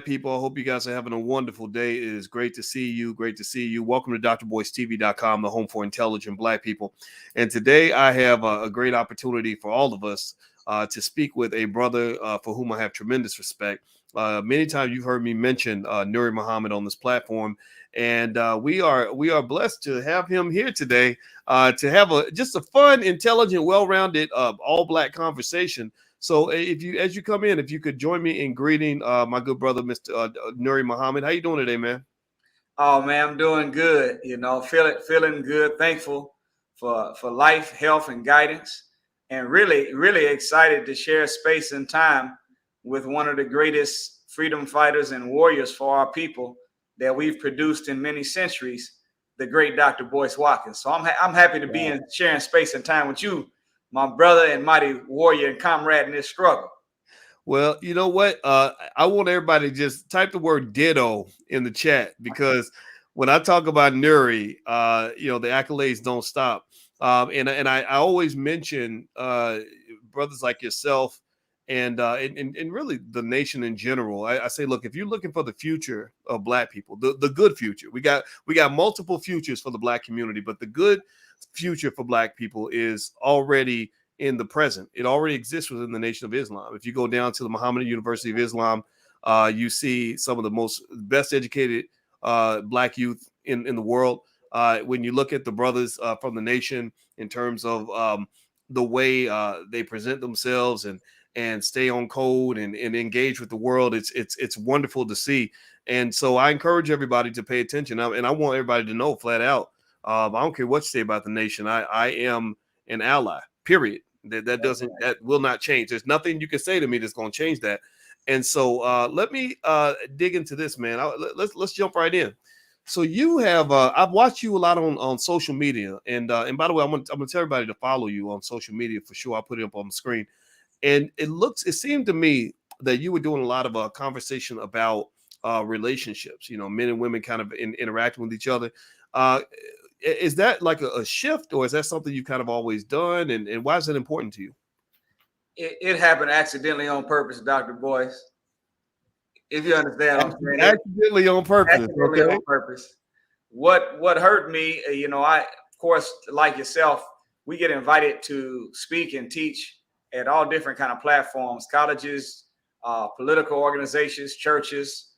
People, I hope you guys are having a wonderful day. It is great to see you. Great to see you. Welcome to drboycetv.com, the home for intelligent Black people. And today I have a great opportunity for all of us to speak with a brother for whom I have tremendous respect. Many times you've heard me mention Nuri Muhammad on this platform, and we are blessed to have him here today to have just a fun, intelligent, well-rounded, all Black conversation. So as you come in, if you could join me in greeting my good brother, Mr. Nuri Muhammad. How you doing today, man? Oh man, I'm doing good. Feeling good. Thankful for life, health, and guidance, and really excited to share space and time with one of the greatest freedom fighters and warriors for our people that we've produced in many centuries, the great Dr. Boyce Watkins. So I'm happy to be in sharing space and time with you, my brother and mighty warrior and comrade in this struggle. Well, you know what? I want everybody to just type the word ditto in the chat, because when I talk about Nuri, the accolades don't stop. And I always mention brothers like yourself and really the nation in general. I say, look, if you're looking for the future of Black people, the good future, we got multiple futures for the Black community, but the good future for Black people is already in the present. It already exists within the Nation of Islam. If you go down to the Muhammadan University of Islam, you see some of the best educated Black youth in the world. When you look at the brothers from the nation in terms of the way they present themselves and stay on code and engage with the world, it's wonderful to see. And so I encourage everybody to pay attention. And I want everybody to know flat out, I don't care what you say about the nation. I am an ally, period. That will not change. There's nothing you can say to me that's going to change that. And so let me dig into this, man. Let's jump right in. So you have I've watched you a lot on social media, and by the way, I'm gonna tell everybody to follow you on social media for sure. I'll put it up on the screen. And it seemed to me that you were doing a lot of conversation about relationships, men and women kind of interacting with each other. Is that like a shift, or is that something you kind of always done? And why is that important to you? It happened accidentally on purpose, Dr. Boyce. If you understand what I'm saying. Accidentally on purpose. Accidentally on purpose. What hurt me, I, of course, like yourself, we get invited to speak and teach at all different kind of platforms, colleges, political organizations, churches,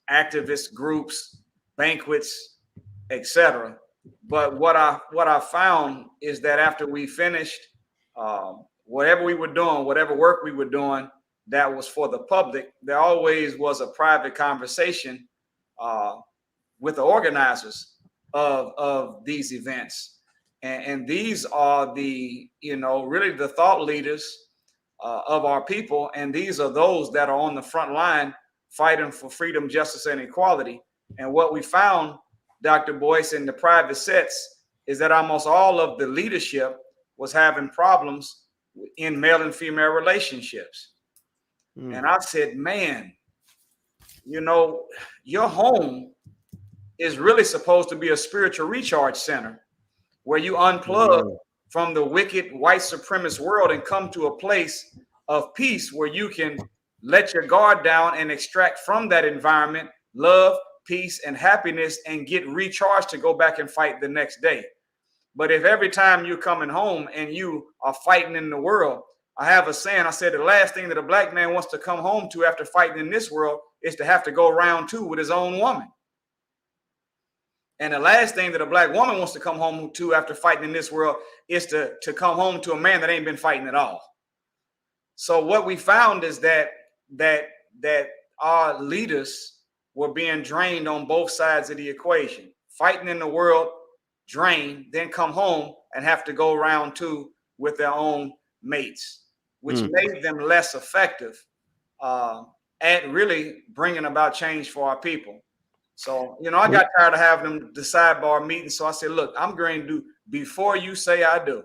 activist groups, banquets, etc. But what I found is that after we finished whatever we were doing, whatever work we were doing that was for the public, there always was a private conversation with the organizers of these events. And these are the, really the thought leaders of our people. And these are those that are on the front line fighting for freedom, justice, and equality. And what we found, Dr. Boyce, in the private sets is that almost all of the leadership was having problems in male and female relationships. And I said, man, your home is really supposed to be a spiritual recharge center where you unplug from the wicked white supremacist world and come to a place of peace where you can let your guard down and extract from that environment love, peace, and happiness, and get recharged to go back and fight the next day. But if every time you're coming home and you are fighting in the world, I have a saying, I said the last thing that a Black man wants to come home to after fighting in this world is to have to go round two with his own woman. And the last thing that a Black woman wants to come home to after fighting in this world is to come home to a man that ain't been fighting at all. So what we found is that our leaders were being drained on both sides of the equation. Fighting in the world, drain, then come home and have to go round two with their own mates, which made them less effective at really bringing about change for our people. So, I got tired of having them the sidebar meeting. So I said, look, I'm going to do before you say I do.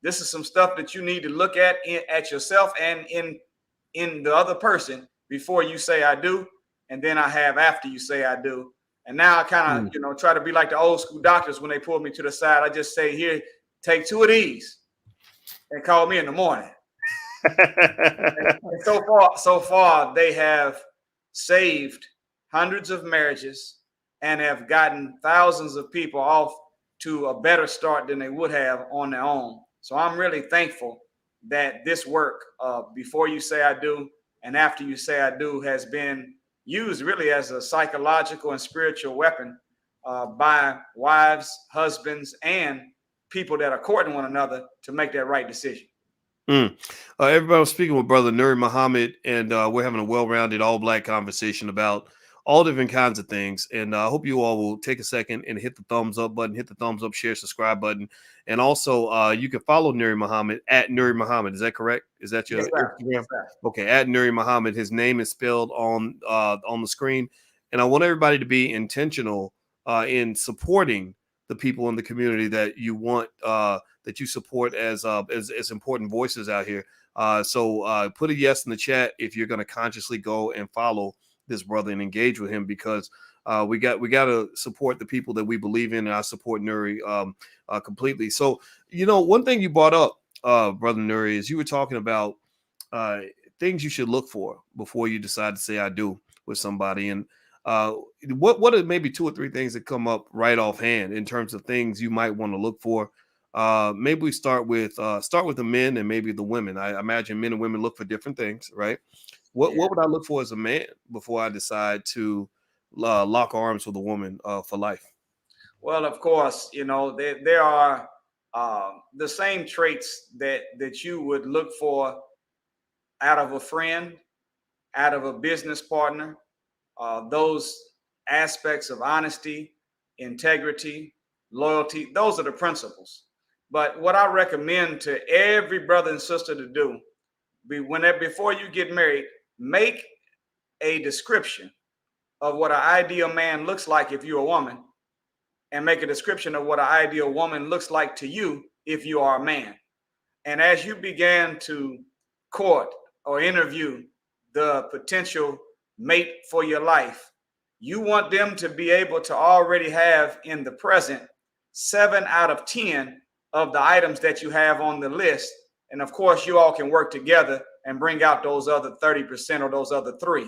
This is some stuff that you need to look at yourself and in the other person before you say I do. And then I have after you say I do. And now I kind of, try to be like the old school doctors when they pull me to the side. I just say, here, take 2 of these and call me in the morning. and so far, they have saved hundreds of marriages and have gotten thousands of people off to a better start than they would have on their own. So I'm really thankful that this work, before you say I do and after you say I do, has been used really as a psychological and spiritual weapon by wives, husbands, and people that are courting one another to make that right decision. Everybody was speaking with Brother Nuri Muhammad, and we're having a well-rounded, all-black conversation about all different kinds of things. And I hope you all will take a second and hit the thumbs up button, hit the thumbs up, share, subscribe button, and also you can follow Nuri Muhammad at Nuri Muhammad. Is that correct? Is that your Instagram? Yes, okay, at Nuri Muhammad. His name is spelled on the screen, and I want everybody to be intentional in supporting the people in the community that you want that you support as important voices out here. So put a yes in the chat if you're going to consciously go and follow this brother and engage with him, because we got to support the people that we believe in, and I support Nuri completely. So one thing you brought up, Brother Nuri, is you were talking about things you should look for before you decide to say I do with somebody, and what are maybe 2 or 3 things that come up right offhand in terms of things you might want to look for? Maybe we start with the men and maybe the women. I imagine men and women look for different things, right? What would I look for as a man before I decide to lock arms with a woman for life? Well, of course, there are the same traits that you would look for out of a friend, out of a business partner. Those aspects of honesty, integrity, loyalty, those are the principles. But what I recommend to every brother and sister to do, before you get married, make a description of what an ideal man looks like if you're a woman, and make a description of what an ideal woman looks like to you if you are a man. And as you begin to court or interview the potential mate for your life, you want them to be able to already have in the present 7 out of 10 of the items that you have on the list. And of course, you all can work together and bring out those other 30% or those other 3.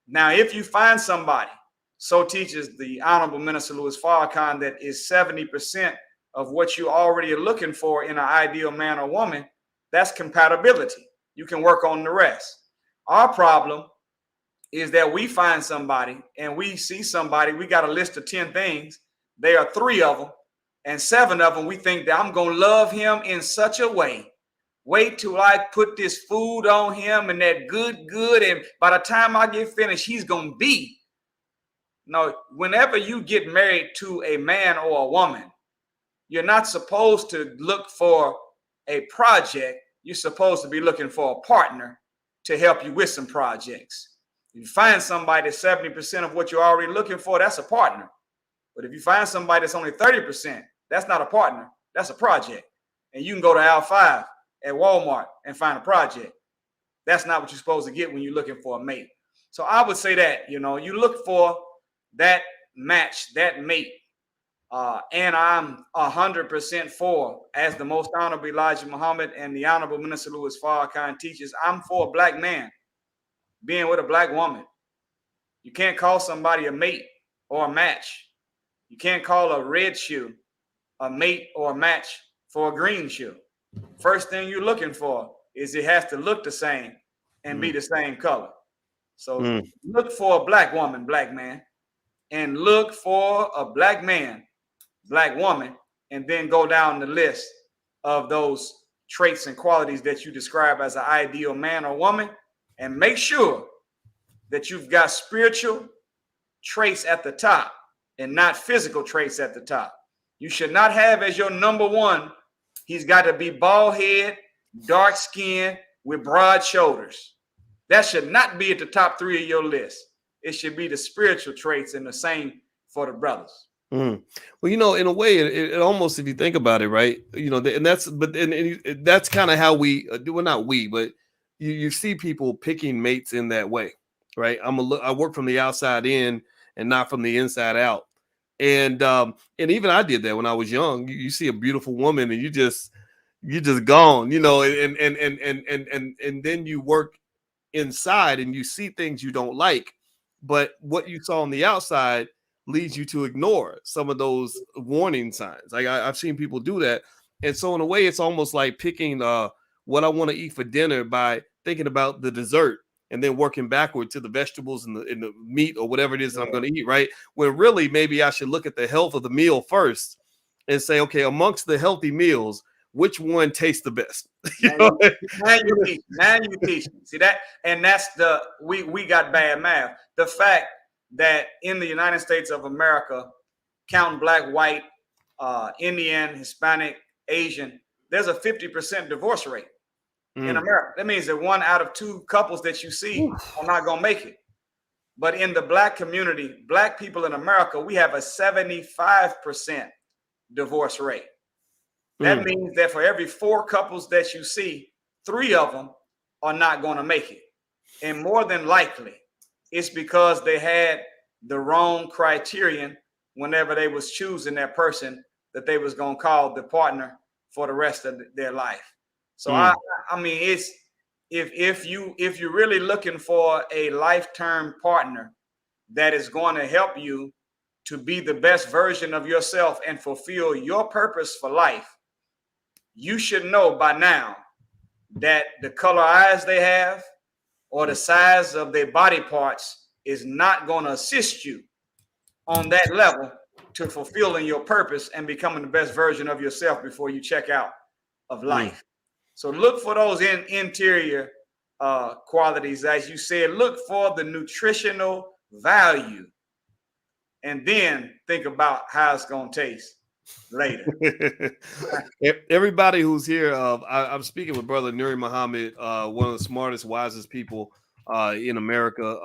Now, if you find somebody, so teaches the Honorable Minister Louis Farrakhan, that is 70% of what you already are looking for in an ideal man or woman, that's compatibility. You can work on the rest. Our problem is that we find somebody and we see somebody, we got a list of 10 things. There are 3 of them, and 7 of them we think that I'm going to love him in such a way. Wait till I put this food on him and that good, and by the time I get finished, he's going to be. No, whenever you get married to a man or a woman, you're not supposed to look for a project. You're supposed to be looking for a partner to help you with some projects. If you find somebody that's 70% of what you're already looking for, that's a partner. But if you find somebody that's only 30%, that's not a partner. That's a project. And you can go to aisle 5 at Walmart and find a project. That's not what you're supposed to get when you're looking for a mate. So I would say that, you look for that match, that mate. And I'm 100% for, as the Most Honorable Elijah Muhammad and the Honorable Minister Louis Farrakhan teaches, I'm for a black man being with a black woman. You can't call somebody a mate or a match. You can't call a red shoe a mate or a match for a green shoe. First thing you're looking for is it has to look the same and be the same color. So look for a black woman, black man, and look for a black man, black woman, and then go down the list of those traits and qualities that you describe as an ideal man or woman, and make sure that you've got spiritual traits at the top and not physical traits at the top. You should not have as your number one, he's got to be bald head, dark skin, with broad shoulders. That should not be at the top 3 of your list. It should be the spiritual traits, and the same for the brothers. Well, in a way, it almost, if you think about it, right? And that's kind of how we do. Well, not we, but you see people picking mates in that way, right? I work from the outside in and not from the inside out. And even I did that when I was young. You see a beautiful woman and you just gone, and then you work inside and you see things you don't like, but what you saw on the outside leads you to ignore some of those warning signs. Like I've seen people do that. And so in a way, it's almost like picking what I want to eat for dinner by thinking about the dessert and then working backward to the vegetables and the meat or whatever it is that I'm going to eat, right? When really maybe I should look at the health of the meal first and say, okay, amongst the healthy meals, which one tastes the best? Now you teach. Now you teach. See that, and that's we got bad math. The fact that in the United States of America, counting black, white, Indian, Hispanic, Asian, there's a 50% divorce rate in America. That means that 1 out of 2 couples that you see are not gonna make it. But in the black community, black people in America, we have a 75% divorce rate. That means that for every 4 couples that you see, 3 of them are not going to make it. And more than likely, it's because they had the wrong criterion whenever they was choosing that person that they was going to call the partner for the rest of their life. So I mean, it's if you're really looking for a lifetime partner that is going to help you to be the best version of yourself and fulfill your purpose for life, you should know by now that the color eyes they have or the size of their body parts is not going to assist you on that level to fulfilling your purpose and becoming the best version of yourself before you check out of life. So look for those interior qualities. As you said, look for the nutritional value and then think about how it's going to taste later. Everybody who's here, I'm speaking with Brother Nuri Muhammad, one of the smartest, wisest people in America.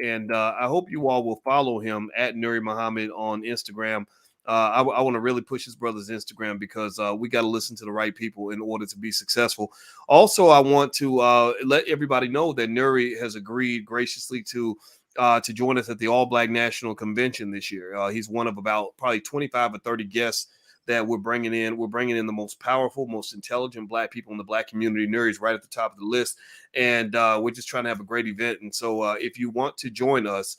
And I hope you all will follow him at Nuri Muhammad on Instagram. I want to really push his brother's Instagram because we got to listen to the right people in order to be successful. Also, I want to let everybody know that Nuri has agreed graciously to join us at the All Black National Convention this year. He's one of about probably 25 or 30 guests that we're bringing in. We're bringing in the most powerful, most intelligent Black people in the Black community. Nuri's right at the top of the list, and we're just trying to have a great event. And so if you want to join us,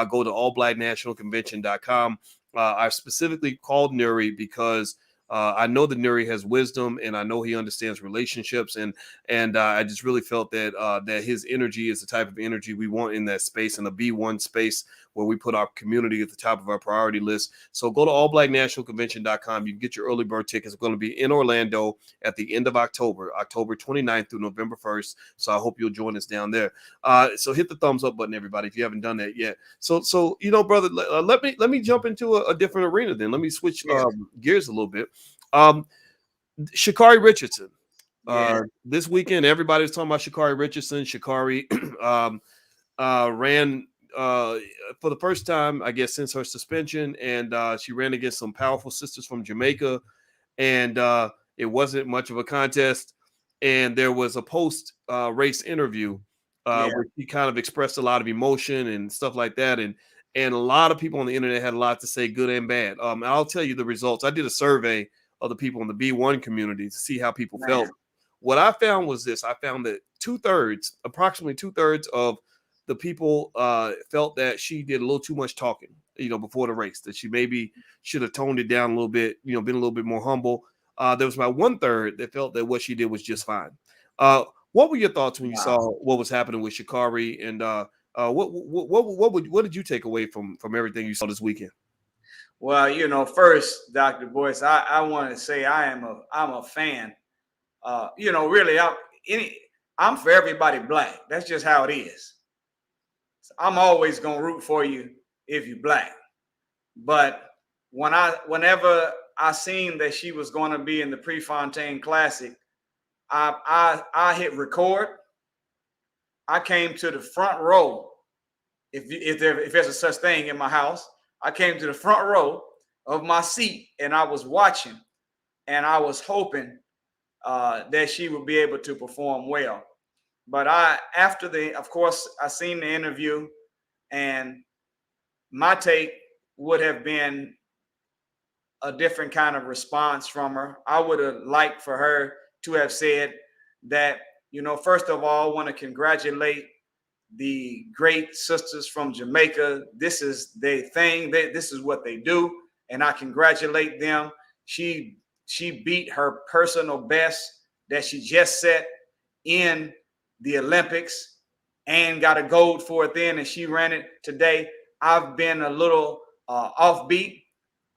go to allblacknationalconvention.com. I specifically called Nuri because I know that Nuri has wisdom, and I know he understands relationships, and I just really felt that that his energy is the type of energy we want in that space, in a B1 space where we put our community at the top of our priority list. So go to allblacknationalconvention.com. You can get your early bird tickets. It's going to be in Orlando at the end of October 29th through November 1st. So I hope you'll join us down there. So hit the thumbs up button, everybody, if you haven't done that yet. So you know, brother, let me jump into a different arena then. Let me switch gears a little bit. Sha'Carri Richardson. This weekend, everybody was talking about Sha'Carri Richardson. Sha'Carri ran for the first time, I guess, since her suspension, and she ran against some powerful sisters from Jamaica, and it wasn't much of a contest. And there was a post race interview where she kind of expressed a lot of emotion and stuff like that, and a lot of people on the internet had a lot to say, good and bad. I'll tell you the results. I did a survey of the people in the B1 community to see how people felt. What I found was this: I found that approximately two thirds of the people felt that she did a little too much talking, before the race, that she maybe should have toned it down a little bit, been a little bit more humble. There was about 1/3 that felt that what she did was just fine. What were your thoughts when you saw what was happening with Sha'Carri, and what did you take away from everything you saw this weekend? Well, first, Dr. Boyce, I want to say I'm a fan. Really, I'm for everybody Black. That's just how it is. I'm always gonna root for you if you're Black. But whenever I seen that she was going to be in the Prefontaine Classic, I hit record. I came to the front row. If there's a such thing in my house, I came to the front row of my seat and I was watching, and I was hoping that she would be able to perform well. But of course, I seen the interview, and my take would have been a different kind of response from her. I would have liked for her to have said that, first of all, I want to congratulate the great sisters from Jamaica. This is their thing. This is what they do, and I congratulate them. She she beat her personal best that she just set in the Olympics and got a gold for it then, and she ran it today. I've been a little offbeat.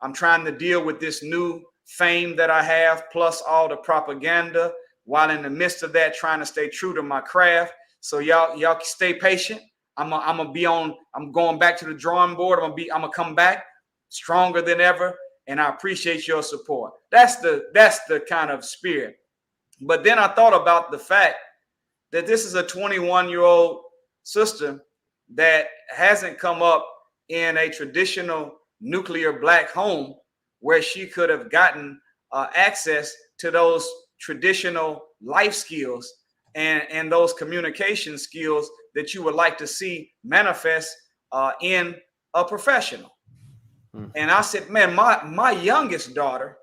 I'm trying to deal with this new fame that I have, plus all the propaganda, while in the midst of that, trying to stay true to my craft. So y'all stay patient. I'm gonna be on. I'm going back to the drawing board. I'm gonna come back stronger than ever, and I appreciate your support. That's the kind of spirit. But then I thought about the fact that this is a 21-year-old sister that hasn't come up in a traditional nuclear black home where she could have gotten access to those traditional life skills and those communication skills that you would like to see manifest in a professional. And I said, man, my youngest daughter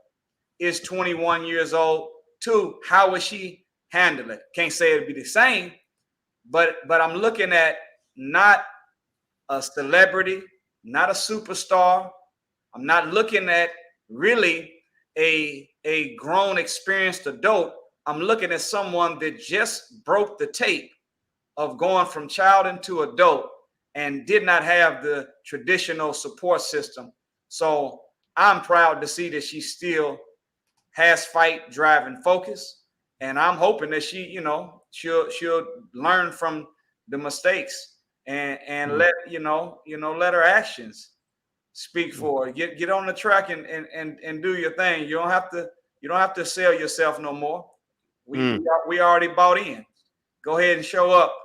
is 21 years old too. How would she handle it? Can't say it'd be the same, but I'm looking at not a celebrity, not a superstar. I'm not looking at really a grown, experienced adult. I'm looking at someone that just broke the tape of going from child into adult and did not have the traditional support system. So I'm proud to see that she still has fight, drive, and focus. And I'm hoping that she'll learn from the mistakes and let her actions speak for her. Get on the track and do your thing. You don't have to sell yourself no more. We already bought in. Go ahead and show up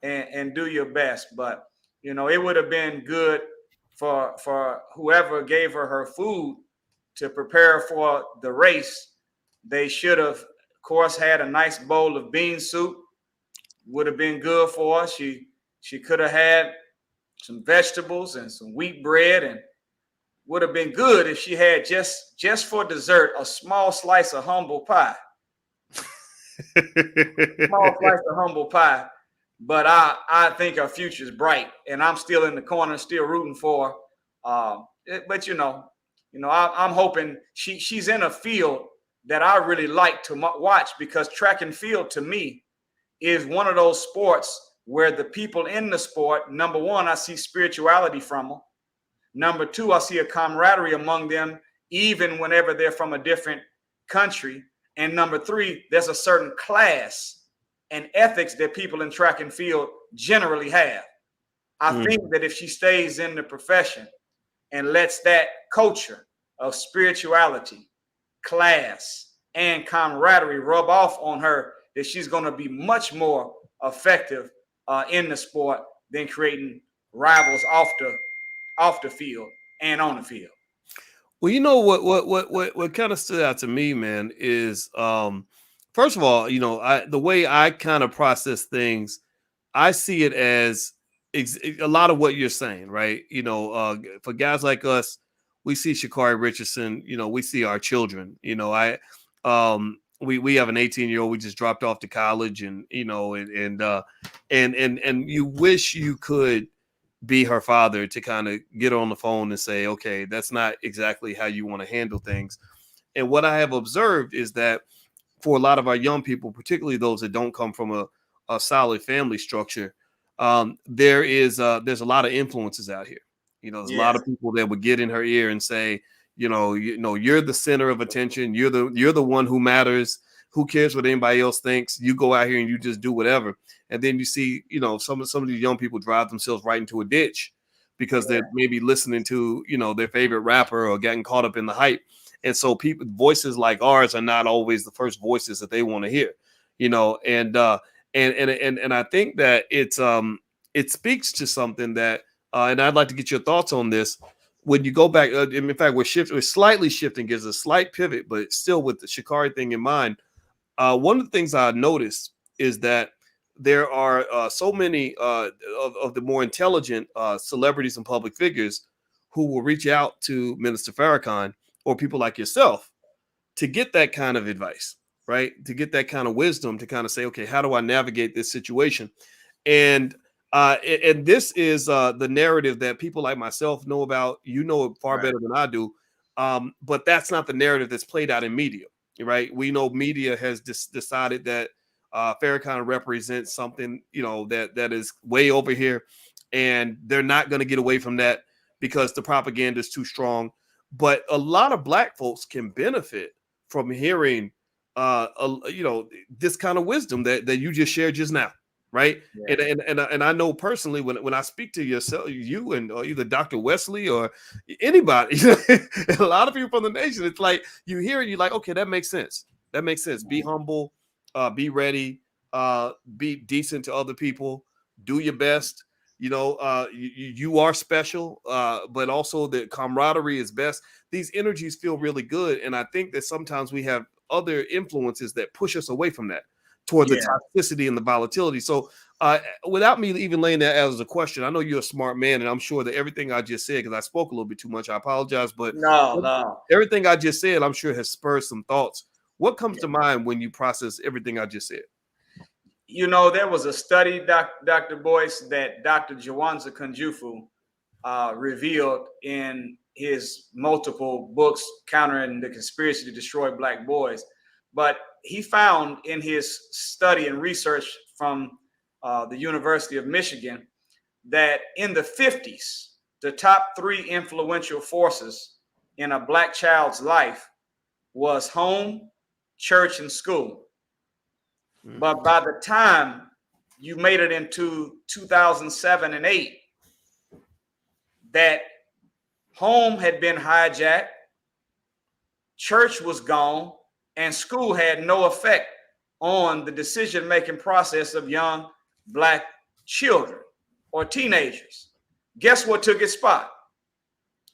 and do your best. But it would have been good for whoever gave her food to prepare for the race. They should have, of course, had a nice bowl of bean soup. Would have been good for her. She could have had some vegetables and some wheat bread, and would have been good if she had just for dessert a small slice of humble pie. Small slice of humble pie. But I think her future is bright, and I'm still in the corner, still rooting for her. But I'm hoping she's in a field that I really like to watch, because track and field to me is one of those sports where the people in the sport, number one, I see spirituality from them. Number two, I see a camaraderie among them, even whenever they're from a different country. And number three, there's a certain class and ethics that people in track and field generally have. I think that if she stays in the profession and lets that culture of spirituality, class, and camaraderie rub off on her, that she's going to be much more effective in the sport than creating rivals off the field and on the field. Well, what kind of stood out to me, man, is first of all, the way I kind of process things, I see it as a lot of what you're saying, right? For guys like us, we see Sha'Carri Richardson, we see our children. We have an 18-year-old we just dropped off to college, and and you wish you could be her father to kind of get on the phone and say, okay, that's not exactly how you want to handle things. And what I have observed is that for a lot of our young people, particularly those that don't come from a solid family structure, there's a lot of influences out here. There's a lot of people that would get in her ear and say, you're the center of attention. You're the one who matters. Who cares what anybody else thinks? You go out here and you just do whatever. And then you see, some of these young people drive themselves right into a ditch because they're maybe listening to, their favorite rapper or getting caught up in the hype. And so voices like ours are not always the first voices that they want to hear, and I think that it speaks to something that, and I'd like to get your thoughts on this. When you go back, in fact, we're slightly shifting, gives a slight pivot, but still with the Sha'Carri thing in mind. One of the things I noticed is that there are so many of the more intelligent celebrities and public figures who will reach out to Minister Farrakhan or people like yourself to get that kind of advice, right? To get that kind of wisdom to kind of say, okay, how do I navigate this situation? And And this is the narrative that people like myself know about. You know it far Right. better than I do. But that's not the narrative that's played out in media, right? We know media has decided that Farrakhan represents something, that is way over here, and they're not going to get away from that because the propaganda is too strong. But a lot of Black folks can benefit from hearing, this kind of wisdom that you just shared just now, right? Yeah. And I know personally when I speak to you and or either Dr. Wesley or anybody, a lot of people from the nation, it's like you hear it, you're like, okay, that makes sense. That makes sense. Be humble, be ready, be decent to other people, do your best. You are special, but also the camaraderie is best. These energies feel really good, and I think that sometimes we have other influences that push us away from that toward the Yeah. toxicity and the volatility. So, without me even laying that as a question, I know you're a smart man, and I'm sure that everything I just said, because I spoke a little bit too much, I apologize, but No. everything I just said, I'm sure has spurred some thoughts. What comes Yeah. to mind when you process everything I just said? There was a study, Dr. Boyce, that Dr. Jawanza Kunjufu revealed in his multiple books countering the conspiracy to destroy Black boys. But he found in his study and research from the University of Michigan that in the 50s, the top 3 influential forces in a Black child's life was home, church, and school. But by the time you made it into 2007 and 8, that home had been hijacked, church was gone, and school had no effect on the decision-making process of young Black children or teenagers. Guess what took its spot?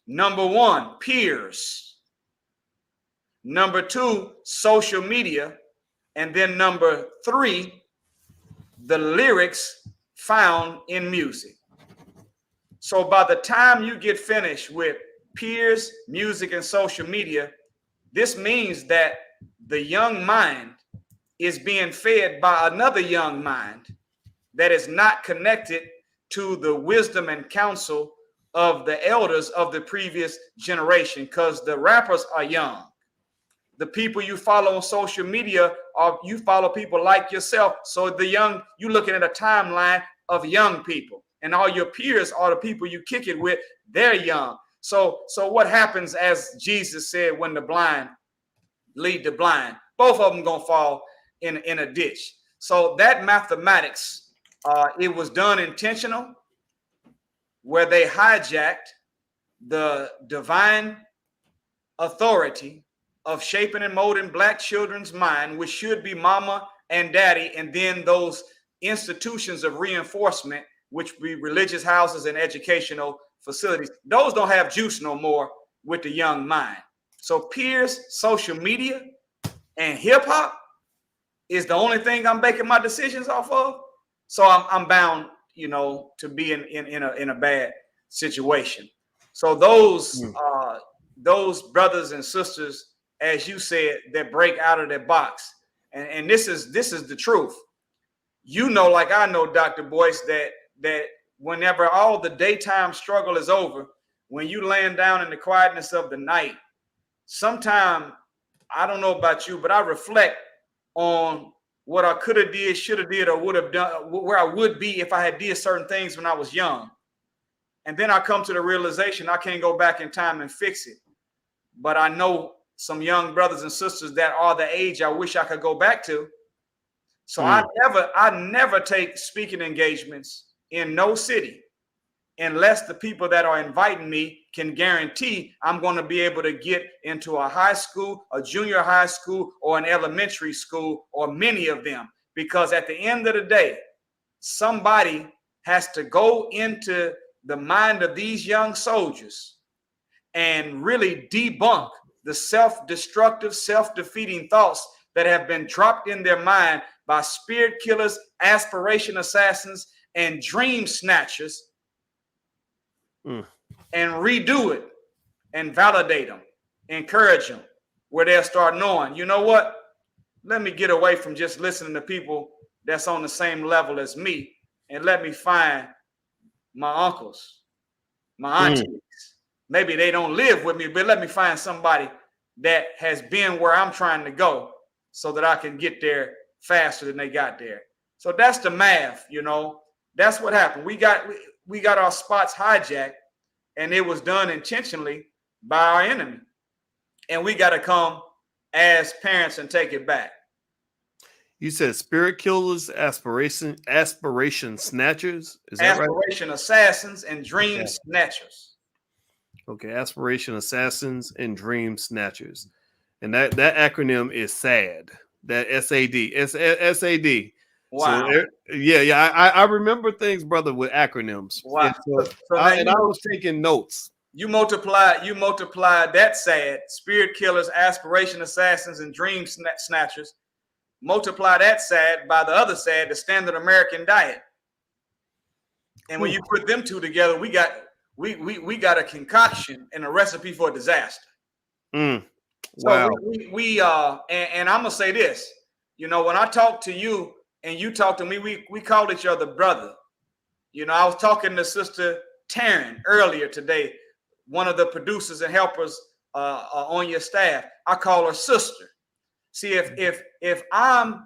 Number 1, peers. Number 2, social media. And then number 3, the lyrics found in music. So by the time you get finished with peers, music, and social media, this means that the young mind is being fed by another young mind that is not connected to the wisdom and counsel of the elders of the previous generation, because the rappers are young. The people you follow on social media you follow people like yourself. So you're looking at a timeline of young people, and all your peers are the people you kick it with. They're young. So what happens, as Jesus said, when the blind lead the blind? Both of them gonna fall in a ditch. So that mathematics, it was done intentional, where they hijacked the divine authority of shaping and molding Black children's mind, which should be mama and daddy, and then those institutions of reinforcement, which be religious houses and educational facilities. Those don't have juice no more with the young mind. So peers, social media, and hip hop is the only thing I'm making my decisions off of. So I'm bound, to be in a bad situation. So those brothers and sisters, as you said, that break out of their box, and this is the truth. Like I know, Dr. Boyce, that whenever all the daytime struggle is over, when you laying down in the quietness of the night, sometime, I don't know about you, but I reflect on what I could have did, should have did, or would have done, where I would be if I had did certain things when I was young. And then I come to the realization I can't go back in time and fix it. But I know some young brothers and sisters that are the age I wish I could go back to. So I never take speaking engagements in no city unless the people that are inviting me can guarantee I'm going to be able to get into a high school, a junior high school, or an elementary school, or many of them. Because at the end of the day, somebody has to go into the mind of these young soldiers and really debunk the self-destructive, self-defeating thoughts that have been dropped in their mind by spirit killers, aspiration assassins, and dream snatchers, and redo it and validate them, encourage them, where they'll start knowing, you know what? Let me get away from just listening to people that's on the same level as me, and let me find my uncles, my aunties. Maybe they don't live with me, but let me find somebody that has been where I'm trying to go so that I can get there faster than they got there. So that's the math, you know. That's what happened. We got our spots hijacked, and it was done intentionally by our enemy. And we got to come as parents and take it back. You said spirit killers, aspiration snatchers. Is that right? Aspiration assassins and dream snatchers. Okay, aspiration assassins and dream snatchers, and that acronym is SAD. That SAD. Wow. So yeah, I remember things, brother, with acronyms. Wow. And I was taking notes. You multiply that SAD, spirit killers, aspiration assassins, and dream snatchers. Multiply that SAD by the other SAD, the standard American diet. And when you put them two together, we got a concoction and a recipe for disaster. Wow. So and I'm gonna say this, you know, when I talk to you and you talk to me, we call each other brother. You know, I was talking to Sister Taryn earlier today, one of the producers and helpers on your staff. I call her sister. See, if I'm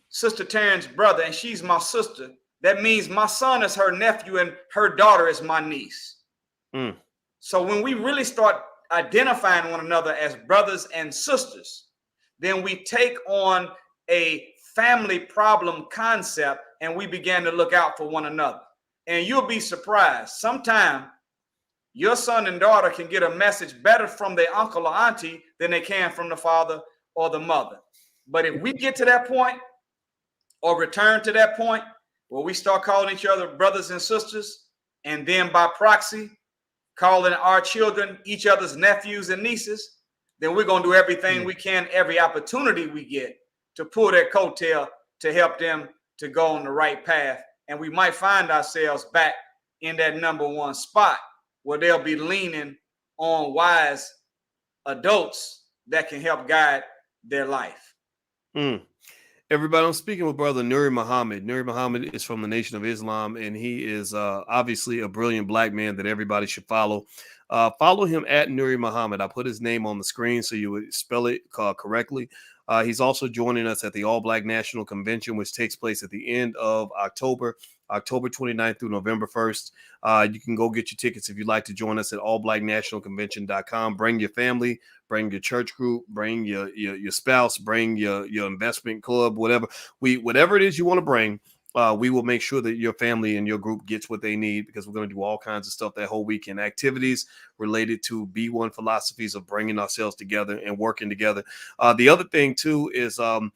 Sister Taryn's brother and she's my sister, that means my son is her nephew and her daughter is my niece. So when we really start identifying one another as brothers and sisters, then we take on a family problem concept and we begin to look out for one another. And you'll be surprised. Sometimes your son and daughter can get a message better from their uncle or auntie than they can from the father or the mother. But if we get to that point or return to that point where we start calling each other brothers and sisters, and then by proxy, calling our children each other's nephews and nieces, then we're going to do everything we can, every opportunity we get to pull their coattail to help them to go on the right path. And we might find ourselves back in that number one spot where they'll be leaning on wise adults that can help guide their life. Everybody, I'm speaking with brother Nuri Muhammad. Nuri Muhammad is from the Nation of Islam, and he is obviously a brilliant black man that everybody should follow. Follow him at Nuri Muhammad. I put his name on the screen so you would spell it correctly. He's also joining us at the All Black National Convention, which takes place at the end of October 29th through November 1st. You can go get your tickets if you'd like to join us at allblacknationalconvention.com. Bring your family, bring your church group, bring your spouse, bring your investment club, whatever it is you want to bring. We will make sure that your family and your group gets what they need, because we're going to do all kinds of stuff that whole weekend, activities related to B1 philosophies of bringing ourselves together and working together. The other thing too is to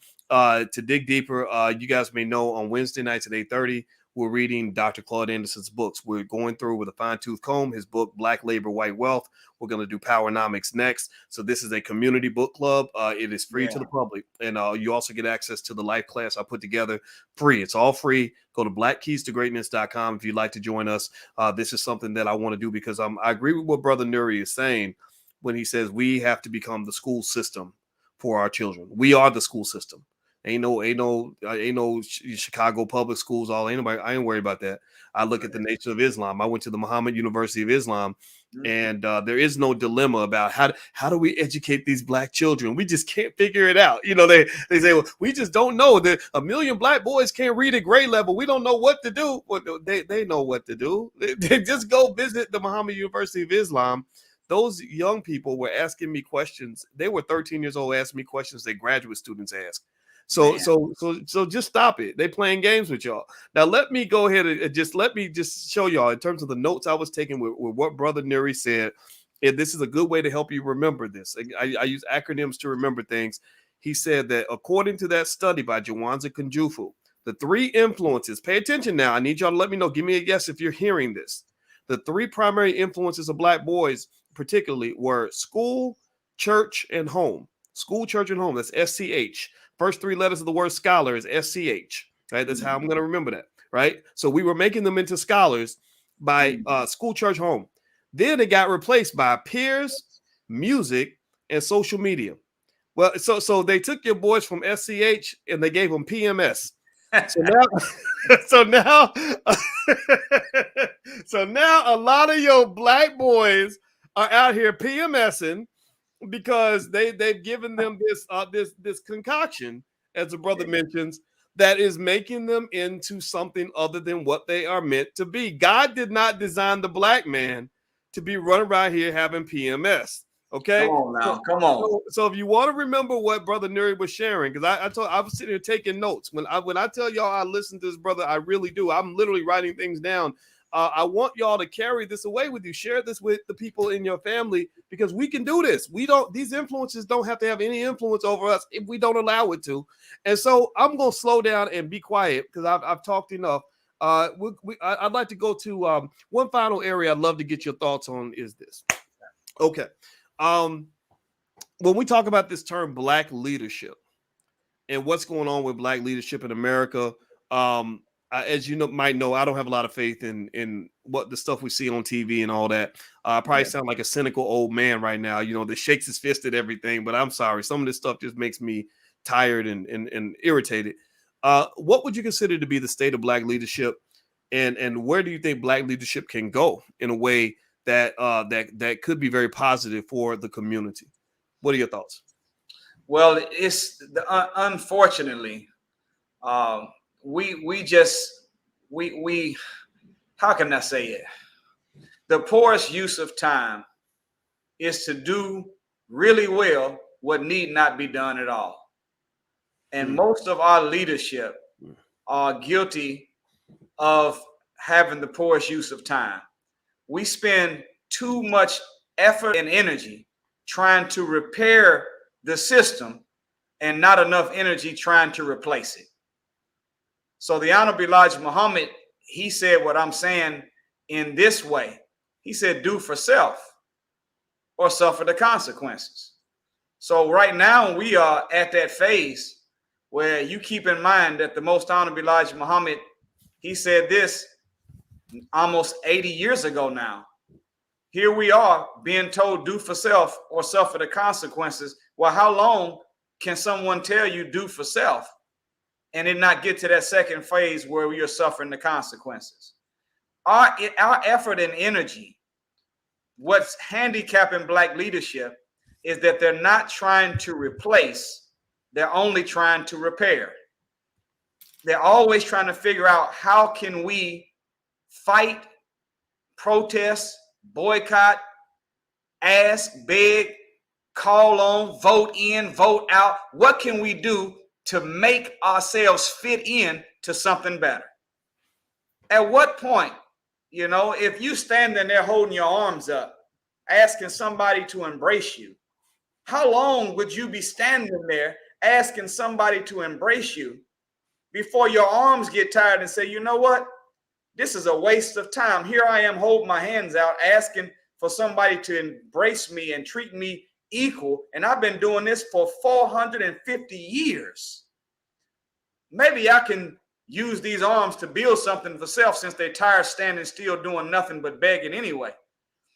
dig deeper. You guys may know on Wednesday nights at 8:30, we're reading Dr. Claude Anderson's books. We're going through with a fine-tooth comb his book, Black Labor, White Wealth. We're going to do Powernomics next. So this is a community book club. It is free to the public. And you also get access to the life class I put together free. It's all free. Go to blackkeystogreatness.com if you'd like to join us. This is something that I want to do because I agree with what Brother Nuri is saying when he says we have to become the school system for our children. We are the school system. Ain't no Chicago public schools. I ain't worried about that. I look at the Nation of Islam. I went to the Muhammad University of Islam, and there is no dilemma about how do we educate these black children. We just can't figure it out. You know, they say, well, we just don't know that 1 million black boys can't read at grade level. We don't know what to do. Well, they know what to do. They just go visit the Muhammad University of Islam. Those young people were asking me questions. They were 13 years old, asking me questions that graduate students ask. So just stop it. They playing games with y'all. Now let me go ahead and just show y'all in terms of the notes I was taking with what Brother Nuri said. And this is a good way to help you remember this. I use acronyms to remember things. He said that according to that study by Jawanza Kunjufu, the 3 influences, pay attention now. I need y'all to let me know. Give me a yes if you're hearing this. The 3 primary influences of black boys particularly were school, church, and home. School, church, and home. That's SCH. First 3 letters of the word scholar is SCH, right? That's how I'm going to remember that, right? So we were making them into scholars by school, church, home. Then it got replaced by peers, music, and social media. Well, so they took your boys from SCH and they gave them PMS. So So now, so now a lot of your black boys are out here PMSing because they've given them this concoction, as the brother mentions, that is making them into something other than what they are meant to be. God did not design the black man to be running around here having PMS. Come Okay, on so now. Come on. so if you want to remember what Brother Nuri was sharing, because I was sitting here taking notes. When I tell y'all I listen to this brother, I really do. I'm literally writing things down. I want y'all to carry this away with you. Share this with the people in your family because we can do this. We don't. These influences don't have to have any influence over us if we don't allow it to. And so I'm gonna slow down and be quiet because I've talked enough. I'd like to go to one final area I'd love to get your thoughts on is this. Okay. When we talk about this term black leadership and what's going on with black leadership in America, as you might know, I don't have a lot of faith in what the stuff we see on TV and all that. I probably sound like a cynical old man right now, that shakes his fist at everything, but I'm sorry. Some of this stuff just makes me tired and irritated. What would you consider to be the state of black leadership, and where do you think black leadership can go in a way that that could be very positive for the community? What are your thoughts? Well, it's unfortunately, we how can I say it? The poorest use of time is to do really well what need not be done at all. And most of our leadership are guilty of having the poorest use of time. We spend too much effort and energy trying to repair the system and not enough energy trying to replace it. So the Honorable Elijah Muhammad, he said what I'm saying in this way. He said, do for self or suffer the consequences. So right now we are at that phase where you keep in mind that the Most Honorable Elijah Muhammad, he said this almost 80 years ago now. Here we are being told do for self or suffer the consequences. Well, how long can someone tell you do for self and then not get to that second phase where we are suffering the consequences? Our effort and energy, what's handicapping black leadership is that they're not trying to replace, they're only trying to repair. They're always trying to figure out how can we fight, protest, boycott, ask, beg, call on, vote in, vote out. What can we do to make ourselves fit in to something better? At what point, if you standing there holding your arms up, asking somebody to embrace you, how long would you be standing there asking somebody to embrace you before your arms get tired and say, you know what? This is a waste of time. Here I am holding my hands out, asking for somebody to embrace me and treat me equal. And I've been doing this for 450 years. Maybe I can use these arms to build something for self since they're tired standing still doing nothing but begging anyway.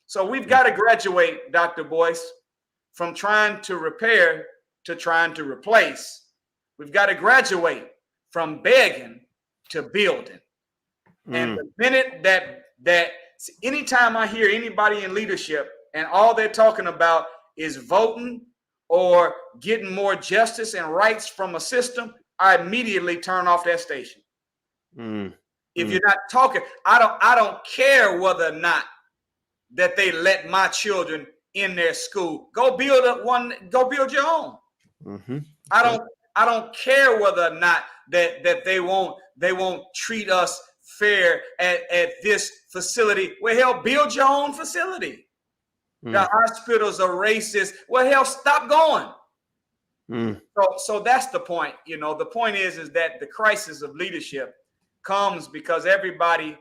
So we've got to graduate, Dr. Boyce, from trying to repair to trying to replace. We've got to graduate from begging to building. And the minute that anytime I hear anybody in leadership and all they're talking about is voting or getting more justice and rights from a system, I immediately turn off that station. If you're not talking, I don't care whether or not that they let my children in their school. Go build go build your own. I don't care whether or not that they won't treat us fair at this facility. Well, hell, build your own facility. The hospitals are racist. Well, hell, stop going. So that's the point. The point is that the crisis of leadership comes because everybody,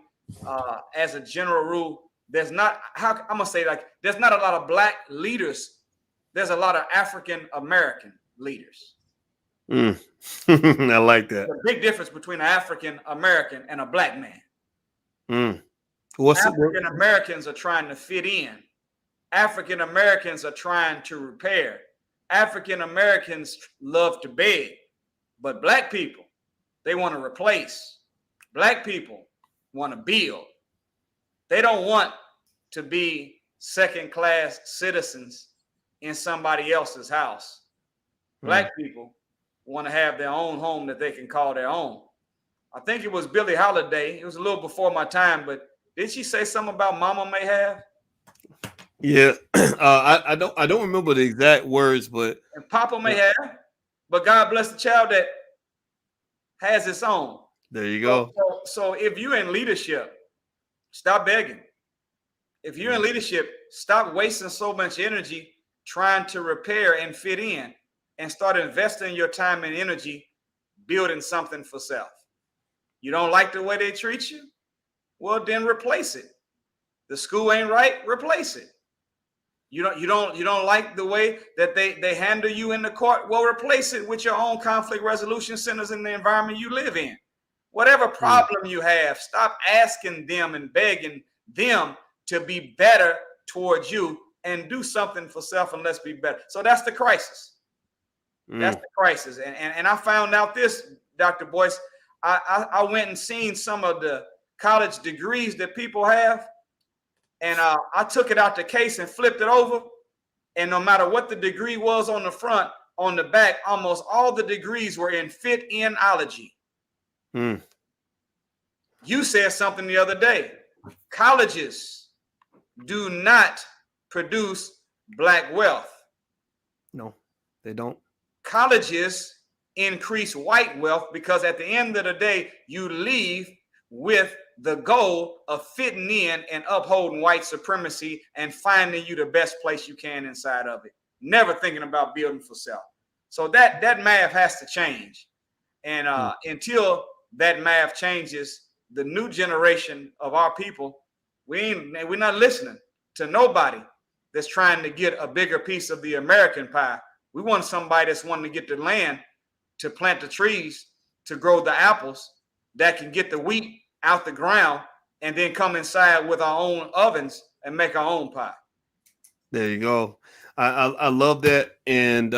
as a general rule, there's not there's not a lot of black leaders. There's a lot of African American leaders. I like that. There's a big difference between an African American and a black man. African Americans are trying to fit in. African Americans are trying to repair. African Americans love to beg, but black people, they want to replace. Black people want to build. They don't want to be second-class citizens in somebody else's house. Black people want to have their own home that they can call their own. I think it was Billie Holiday. It was a little before my time, but did she say something about mama may have? Yeah, I don't remember the exact words, but And Papa may have, but God bless the child that has its own. there you go. So if you're in leadership, stop begging. If you're in leadership, stop wasting so much energy trying to repair and fit in, and start investing your time and energy building something for self. You don't like the way they treat you? Well, then replace it. The school ain't right, replace it. You don't like the way that they handle you in the court? Well, replace it with your own conflict resolution centers in the environment you live in. Whatever problem you have, stop asking them and begging them to be better towards you, and do something for self, and let's be better. So that's the crisis. That's the crisis. And I found out this, Dr. Boyce. I went and seen some of the college degrees that people have. And I took it out the case and flipped it over. And no matter what the degree was on the front, on the back, almost all the degrees were in fit-in-ology. You said something the other day. Colleges do not produce Black wealth. No, they don't. Colleges increase white wealth, because at the end of the day, you leave with the goal of fitting in and upholding white supremacy and finding you the best place you can inside of it. Never thinking about building for self. So that math has to change. And until that math changes, the new generation of our people, we're not listening to nobody that's trying to get a bigger piece of the American pie. We want somebody that's wanting to get the land to plant the trees, to grow the apples, that can get the wheat out the ground and then come inside with our own ovens and make our own pie. There you go. I love that. And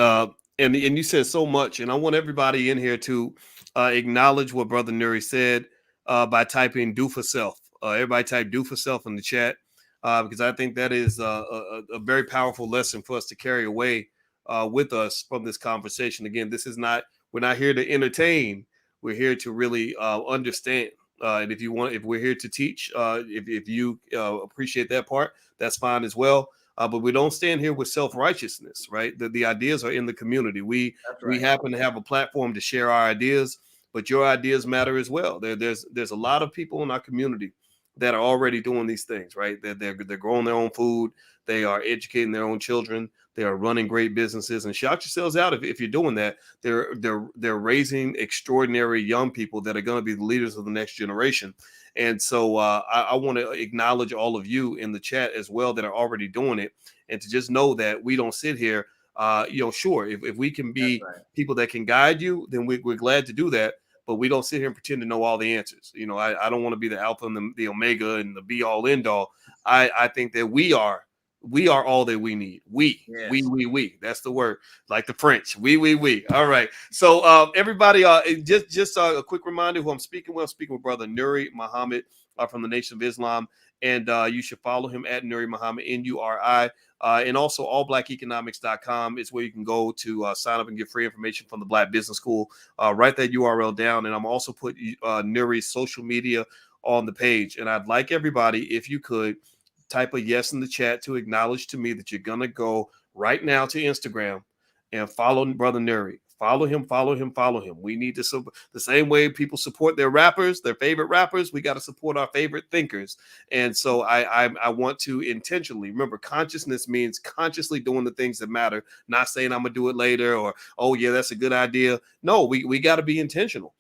you said so much, and I want everybody in here to acknowledge what Brother Nuri said by typing "do for self." Everybody type "do for self" in the chat, because I think that is a very powerful lesson for us to carry away with us from this conversation. Again, we're not here to entertain. We're here to really understand. And if we're here to teach, if you appreciate that part, that's fine as well. But we don't stand here with self-righteousness, right? The ideas are in the community. We happen to have a platform to share our ideas, but your ideas matter as well. There's a lot of people in our community that are already doing these things, right? They're growing their own food. They are educating their own children. They are running great businesses, and shout yourselves out if you're doing that. They're raising extraordinary young people that are going to be the leaders of the next generation. And so I want to acknowledge all of you in the chat as well that are already doing it, and to just know that we don't sit here. Sure, if we can be people that can guide you, then we're glad to do that. But we don't sit here and pretend to know all the answers. I don't want to be the alpha and the omega and the be all end all. I think that we are all that we need. We. That's the word, like the French. We. All right. So everybody, just a quick reminder who I'm speaking with. I'm speaking with Brother Nuri Muhammad from the Nation of Islam, and you should follow him at Nuri Muhammad, Nuri. And also allblackeconomics.com is where you can go to sign up and get free information from the Black Business School. Write that URL down, and I'm also put Nuri's social media on the page. And I'd like everybody, if you could, type a yes in the chat to acknowledge to me that you're going to go right now to Instagram and follow Brother Nuri. Follow him. We need to support the same way people support their rappers, their favorite rappers. We got to support our favorite thinkers. And so I want to intentionally, remember, consciousness means consciously doing the things that matter, not saying I'm going to do it later or, oh, yeah, that's a good idea. No, we got to be intentional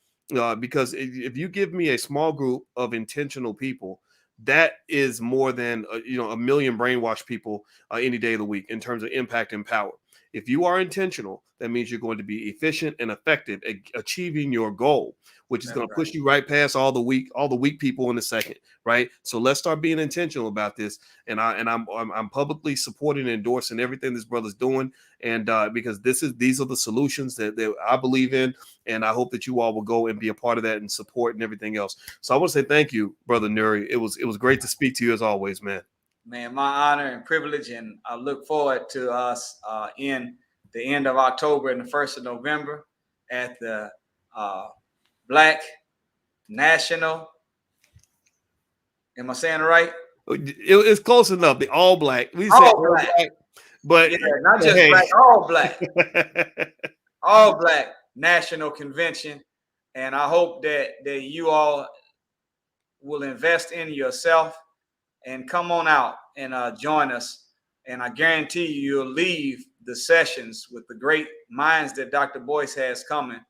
because if you give me a small group of intentional people, that is more than a million brainwashed people any day of the week in terms of impact and power. If you are intentional, that means you're going to be efficient and effective at achieving your goal. which is That's going to right. push you right past all the weak people in a second, right? So let's start being intentional about this. And I'm publicly supporting and endorsing everything this brother's doing, and because these are the solutions that I believe in, and I hope that you all will go and be a part of that and support and everything else. So I want to say thank you, brother Nuri. It was great to speak to you as always, man. Man, my honor and privilege, and I look forward to us in the end of October and the 1st of November at the uh, Black National. Am I saying it right? It's close enough. The all black. We say All all black. black, but Yeah, not just hey. black, all black. All black national convention. And I hope that you all will invest in yourself and come on out and join us. And I guarantee you'll leave the sessions with the great minds that Dr. Boyce has coming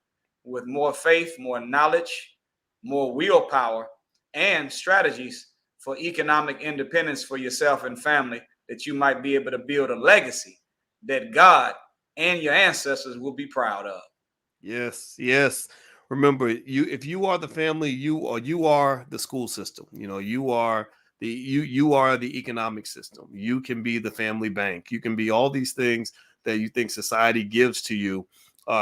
with more faith, more knowledge, more willpower, and strategies for economic independence for yourself and family, that you might be able to build a legacy that God and your ancestors will be proud of. Yes, yes. Remember, if you are the family, you are the school system. You are you are the economic system. You can be the family bank. You can be all these things that you think society gives to you.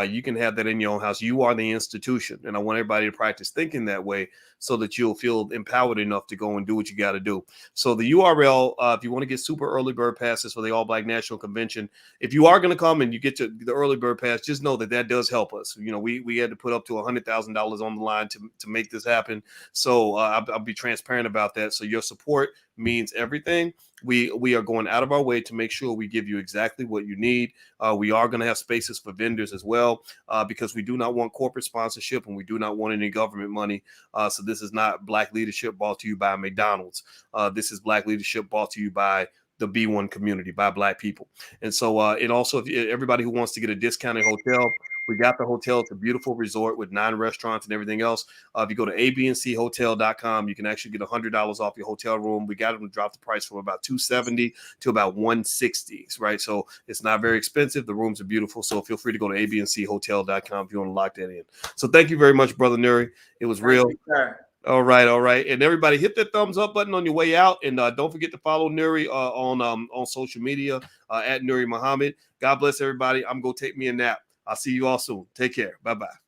You can have that in your own house. You are the institution, and I want everybody to practice thinking that way, so that you'll feel empowered enough to go and do what you got to do. So the URL, if you want to get super early bird passes for the All Black National Convention, if you are going to come and you get to the early bird pass, just know that does help us. We had to put up to $100,000 on the line to make this happen. So I'll be transparent about that. So your support means everything. We are going out of our way to make sure we give you exactly what you need. We are going to have spaces for vendors as well, because we do not want corporate sponsorship and we do not want any government money. So this is not Black leadership brought to you by McDonald's. This is Black leadership brought to you by the B1 community, by Black people. And so, and also, if everybody who wants to get a discounted hotel, we got the hotel. It's a beautiful resort with 9 restaurants and everything else. If you go to abnchotel.com, you can actually get $100 off your hotel room. We got them to drop the price from about $270 to about $160, right? So it's not very expensive. The rooms are beautiful. So feel free to go to abnchotel.com if you want to lock that in. So thank you very much, Brother Nuri. It was real. You, sir. All right, all right, and everybody, hit that thumbs up button on your way out, and don't forget to follow Nuri on social media at Nuri Muhammad. God bless everybody. I'm gonna take me a nap. I'll see you all soon. Take care. Bye bye.